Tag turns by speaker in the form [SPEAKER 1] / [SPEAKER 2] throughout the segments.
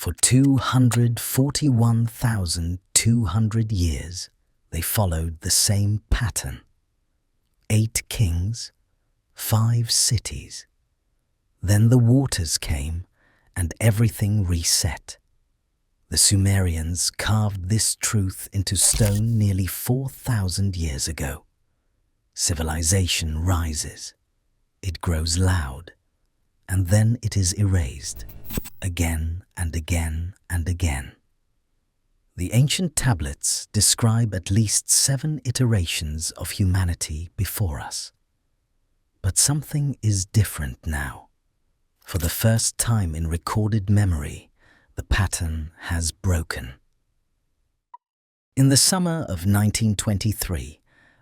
[SPEAKER 1] For 241,200 years, they followed the same pattern. 8 kings, 5 cities. Then the waters came and everything reset. The Sumerians carved this truth into stone nearly 4,000 years ago. Civilization rises. It grows loud, and then it is erased, again and again and again. The ancient tablets describe at least 7 iterations of humanity before us. But something is different now. For the first time in recorded memory, the pattern has broken. In the summer of 1923,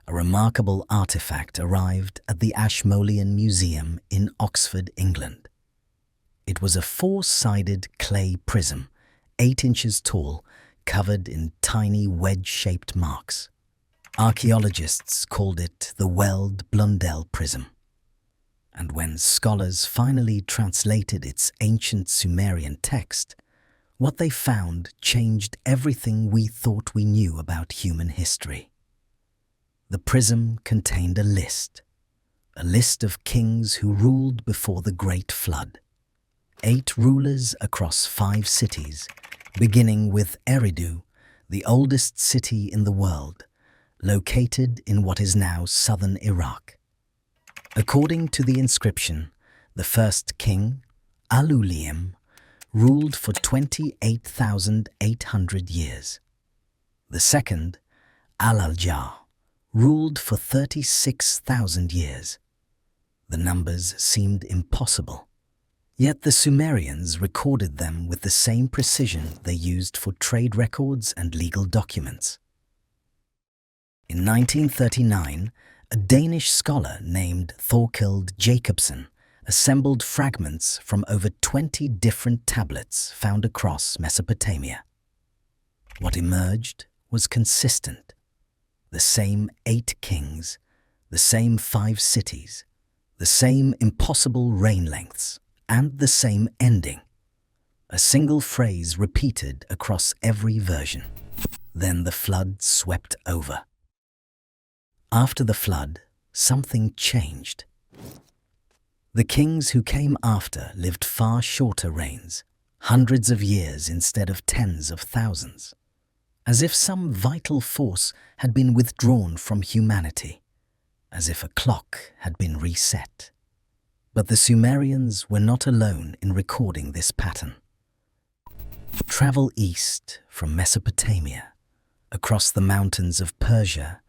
[SPEAKER 1] a remarkable artifact arrived at the Ashmolean Museum in Oxford, England. It was a 4-sided clay prism, 8 inches tall, covered in tiny wedge-shaped marks. Archaeologists called it the Weld-Blundell prism. And when scholars finally translated its ancient Sumerian text, what they found changed everything we thought we knew about human history. The prism contained a list of kings who ruled before the Great Flood. 8 rulers across 5 cities, beginning with Eridu, the oldest city in the world, located in what is now southern Iraq. According to the inscription, the first king, Alulium, ruled for 28,800 years. The second, Alaljar, ruled for 36,000 years. The numbers seemed impossible, yet the Sumerians recorded them with the same precision they used for trade records and legal documents. In 1939, a Danish scholar named Thorkild Jacobsen assembled fragments from over 20 different tablets found across Mesopotamia. What emerged was consistent. The same 8 kings, the same 5 cities, the same impossible reign lengths, and the same ending. A single phrase repeated across every version. Then the flood swept over. After the flood, something changed. The kings who came after lived far shorter reigns, hundreds of years instead of tens of thousands, as if some vital force had been withdrawn from humanity, as if a clock had been reset. But the Sumerians were not alone in recording this pattern. Travel east from Mesopotamia, across the mountains of Persia,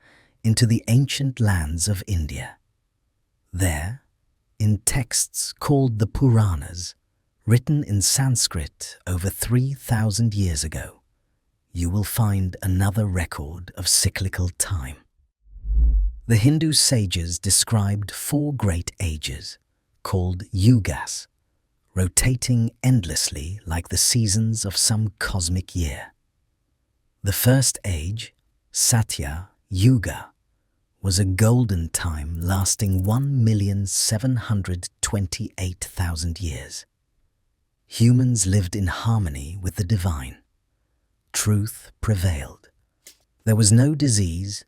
[SPEAKER 1] into the ancient lands of India. There, in texts called the Puranas, written in Sanskrit over 3,000 years ago, you will find another record of cyclical time. The Hindu sages described 4 great ages, called yugas, rotating endlessly like the seasons of some cosmic year. The first age, Satya Yuga, was a golden time lasting 1,728,000 years. Humans lived in harmony with the divine. Truth prevailed. There was no disease,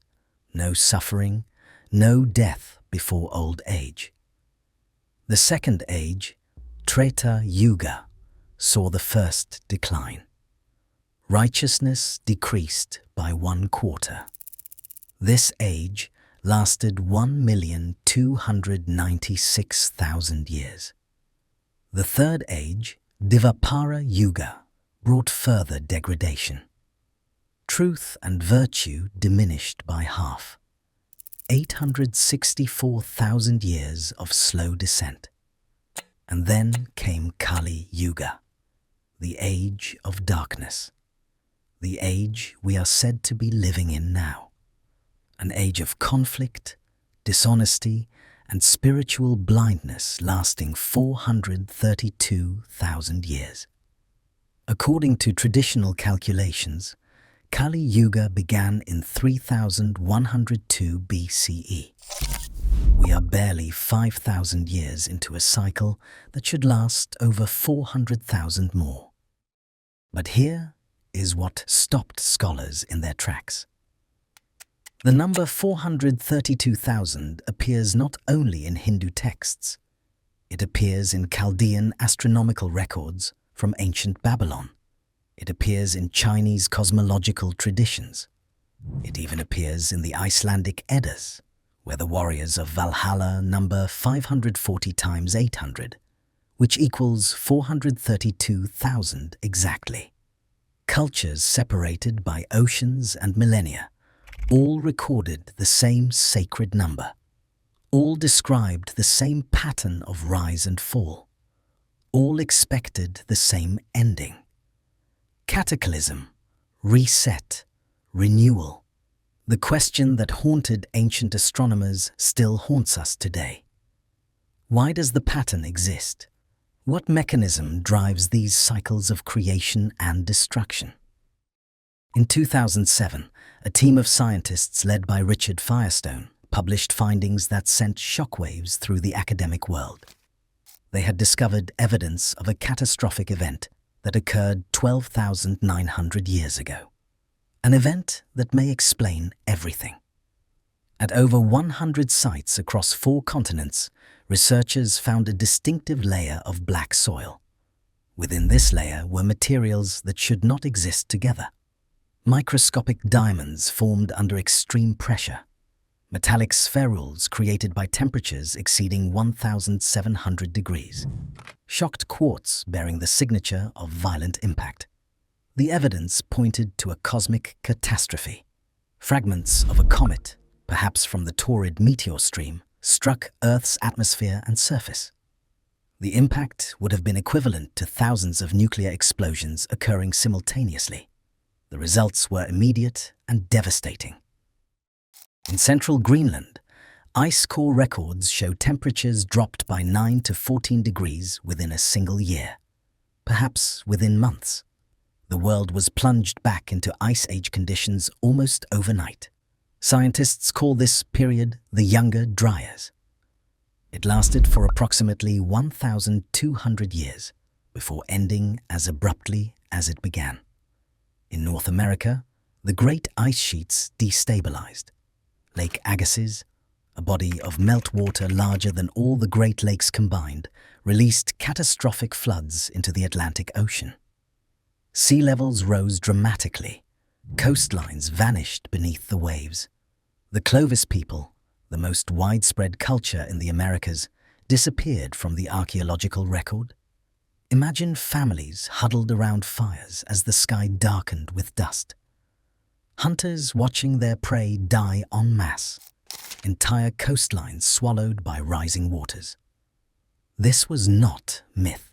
[SPEAKER 1] no suffering, no death before old age. The second age, Treta Yuga, saw the first decline. Righteousness decreased by 1/4. This age lasted 1,296,000 years. The third age, Dvapara Yuga, brought further degradation. Truth and virtue diminished by half. 864,000 years of slow descent. And then came Kali Yuga, the age of darkness, the age we are said to be living in now. An age of conflict, dishonesty, and spiritual blindness lasting 432,000 years. According to traditional calculations, Kali Yuga began in 3102 BCE. We are barely 5,000 years into a cycle that should last over 400,000 more. But here is what stopped scholars in their tracks. The number 432,000 appears not only in Hindu texts. It appears in Chaldean astronomical records from ancient Babylon. It appears in Chinese cosmological traditions. It even appears in the Icelandic Eddas, where the warriors of Valhalla number 540 times 800, which equals 432,000 exactly. Cultures separated by oceans and millennia, all recorded the same sacred number. All described the same pattern of rise and fall. All expected the same ending. Cataclysm, reset, renewal. The question that haunted ancient astronomers still haunts us today. Why does the pattern exist? What mechanism drives these cycles of creation and destruction? In 2007, a team of scientists led by Richard Firestone published findings that sent shockwaves through the academic world. They had discovered evidence of a catastrophic event that occurred 12,900 years ago. An event that may explain everything. At over 100 sites across 4 continents, researchers found a distinctive layer of black soil. Within this layer were materials that should not exist together. Microscopic diamonds formed under extreme pressure. Metallic spherules created by temperatures exceeding 1,700 degrees. Shocked quartz bearing the signature of violent impact. The evidence pointed to a cosmic catastrophe. Fragments of a comet, perhaps from the torrid meteor stream, struck Earth's atmosphere and surface. The impact would have been equivalent to thousands of nuclear explosions occurring simultaneously. The results were immediate and devastating. In central Greenland, ice core records show temperatures dropped by 9 to 14 degrees within a single year, perhaps within months. The world was plunged back into Ice Age conditions almost overnight. Scientists call this period the Younger Dryas. It lasted for approximately 1,200 years before ending as abruptly as it began. In North America, the great ice sheets destabilized. Lake Agassiz, a body of meltwater larger than all the Great Lakes combined, released catastrophic floods into the Atlantic Ocean. Sea levels rose dramatically. Coastlines vanished beneath the waves. The Clovis people, the most widespread culture in the Americas, disappeared from the archaeological record. Imagine families huddled around fires as the sky darkened with dust. Hunters watching their prey die en masse. Entire coastlines swallowed by rising waters. This was not myth.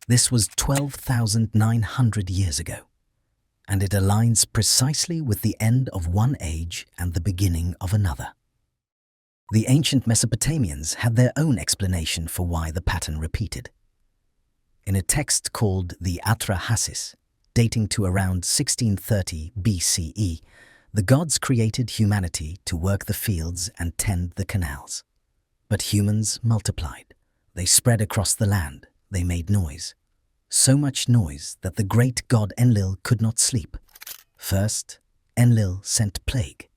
[SPEAKER 1] This was 12,900 years ago, and it aligns precisely with the end of one age and the beginning of another. The ancient Mesopotamians had their own explanation for why the pattern repeated. In a text called the Atrahasis, dating to around 1630 BCE, the gods created humanity to work the fields and tend the canals. But humans multiplied. They spread across the land. They made noise. So much noise that the great god Enlil could not sleep. First, Enlil sent plague.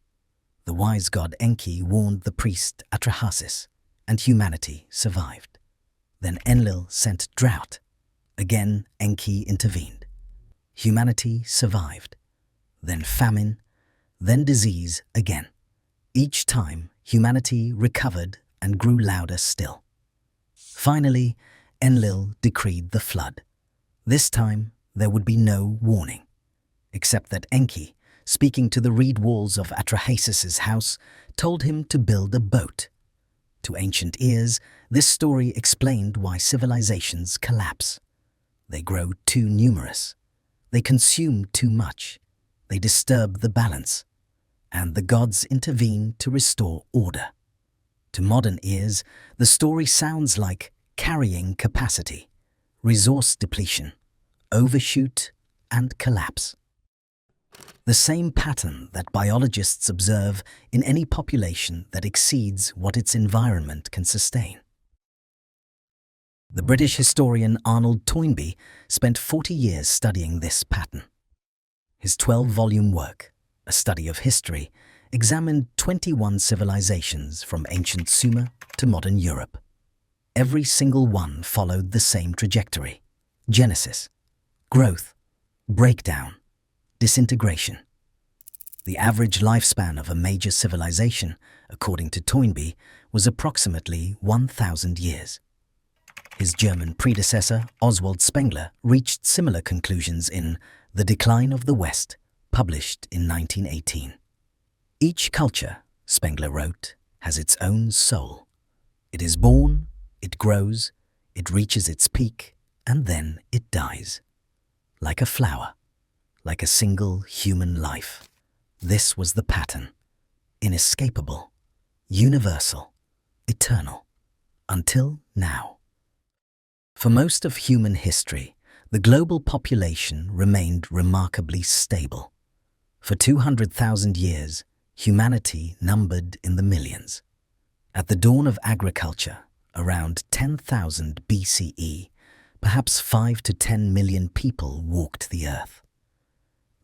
[SPEAKER 1] The wise god Enki warned the priest Atrahasis, and humanity survived. Then Enlil sent drought. Again, Enki intervened. Humanity survived. Then famine, then disease again. Each time, humanity recovered and grew louder still. Finally, Enlil decreed the flood. This time, there would be no warning, except that Enki, speaking to the reed walls of Atrahasis' house, told him to build a boat. To ancient ears, this story explained why civilizations collapse. They grow too numerous. They consume too much. They disturb the balance. And the gods intervene to restore order. To modern ears, the story sounds like carrying capacity, resource depletion, overshoot, and collapse. The same pattern that biologists observe in any population that exceeds what its environment can sustain. The British historian Arnold Toynbee spent 40 years studying this pattern. His 12-volume work, A Study of History, examined 21 civilizations from ancient Sumer to modern Europe. Every single one followed the same trajectory: genesis, growth, breakdown, disintegration. The average lifespan of a major civilization, according to Toynbee, was approximately 1,000 years. His German predecessor, Oswald Spengler, reached similar conclusions in The Decline of the West, published in 1918. Each culture, Spengler wrote, has its own soul. It is born, it grows, it reaches its peak, and then it dies. Like a flower, like a single human life. This was the pattern: inescapable, universal, eternal, until now. For most of human history, the global population remained remarkably stable. For 200,000 years, humanity numbered in the millions. At the dawn of agriculture, around 10,000 BCE, perhaps 5 to 10 million people walked the earth.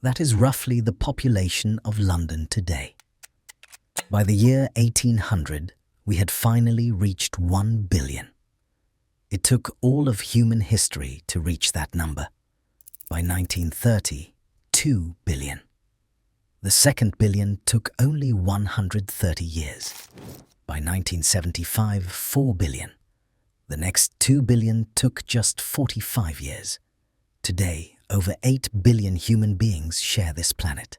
[SPEAKER 1] That is roughly the population of London today. By the year 1800, we had finally reached 1 billion. It took all of human history to reach that number. By 1930, 2 billion. The second billion took only 130 years. By 1975, 4 billion. The next 2 billion took just 45 years. Today, over 8 billion human beings share this planet.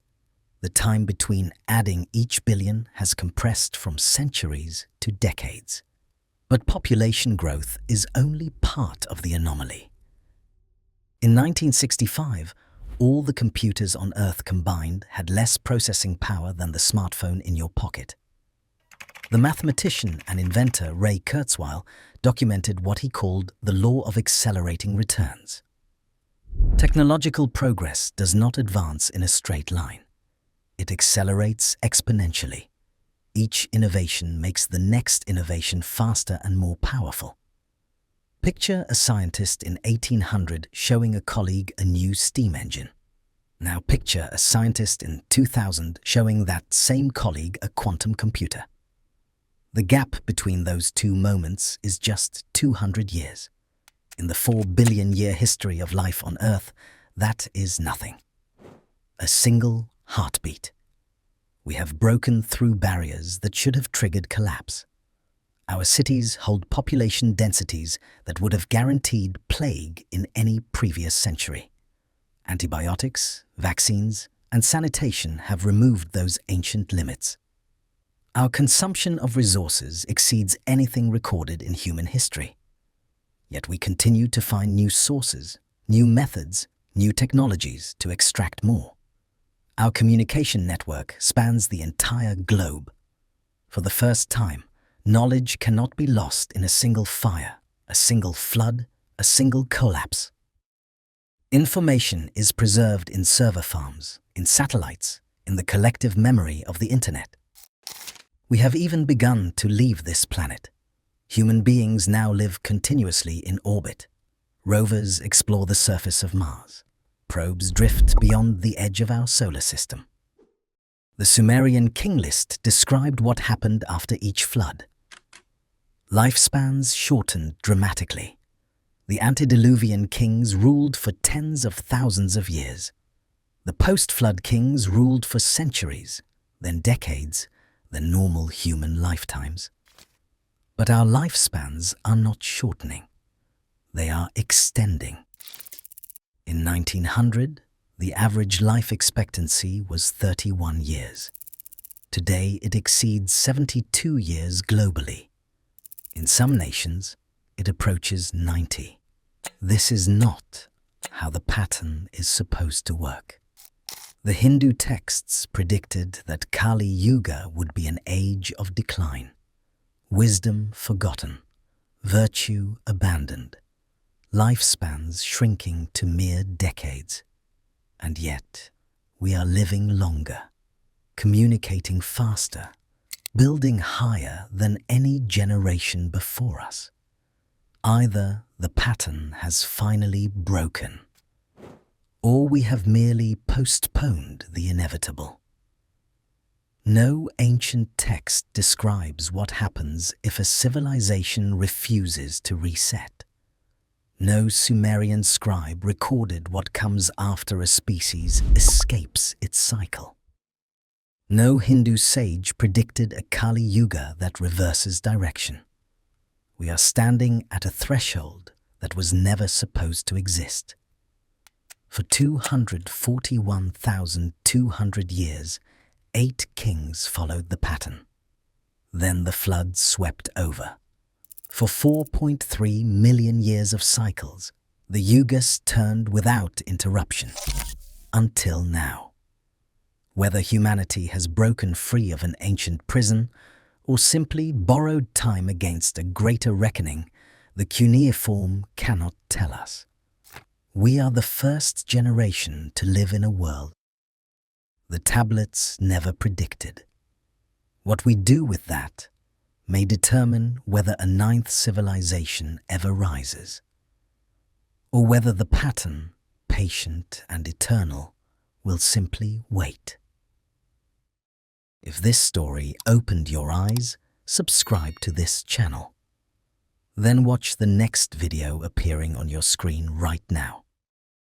[SPEAKER 1] The time between adding each billion has compressed from centuries to decades. But population growth is only part of the anomaly. In 1965, all the computers on Earth combined had less processing power than the smartphone in your pocket. The mathematician and inventor Ray Kurzweil documented what he called the law of accelerating returns. Technological progress does not advance in a straight line. It accelerates exponentially. Each innovation makes the next innovation faster and more powerful. Picture a scientist in 1800 showing a colleague a new steam engine. Now picture a scientist in 2000 showing that same colleague a quantum computer. The gap between those two moments is just 200 years. In the 4 billion year history of life on Earth, that is nothing. A single heartbeat. We have broken through barriers that should have triggered collapse. Our cities hold population densities that would have guaranteed plague in any previous century. Antibiotics, vaccines, and sanitation have removed those ancient limits. Our consumption of resources exceeds anything recorded in human history. Yet we continue to find new sources, new methods, new technologies to extract more. Our communication network spans the entire globe. For the first time, knowledge cannot be lost in a single fire, a single flood, a single collapse. Information is preserved in server farms, in satellites, in the collective memory of the Internet. We have even begun to leave this planet. Human beings now live continuously in orbit. Rovers explore the surface of Mars. Probes drift beyond the edge of our solar system. The Sumerian king list described what happened after each flood. Lifespans shortened dramatically. The antediluvian kings ruled for tens of thousands of years. The post-flood kings ruled for centuries, then decades, then normal human lifetimes. But our lifespans are not shortening. They are extending. In 1900, the average life expectancy was 31 years. Today, it exceeds 72 years globally. In some nations, it approaches 90. This is not how the pattern is supposed to work. The Hindu texts predicted that Kali Yuga would be an age of decline, wisdom forgotten, virtue abandoned, lifespans shrinking to mere decades. And yet, we are living longer, communicating faster, building higher than any generation before us. Either the pattern has finally broken. Or we have merely postponed the inevitable. No ancient text describes what happens if a civilization refuses to reset. No Sumerian scribe recorded what comes after a species escapes its cycle. No Hindu sage predicted a Kali Yuga that reverses direction. We are standing at a threshold that was never supposed to exist. For 241,200 years, 8 kings followed the pattern. Then the flood swept over. For 4.3 million years of cycles, the yugas turned without interruption, until now. Whether humanity has broken free of an ancient prison or simply borrowed time against a greater reckoning, the cuneiform cannot tell us. We are the first generation to live in a world the tablets never predicted. What we do with that may determine whether a 9th civilization ever rises, or whether the pattern, patient and eternal, will simply wait. If this story opened your eyes, subscribe to this channel. Then watch the next video appearing on your screen right now.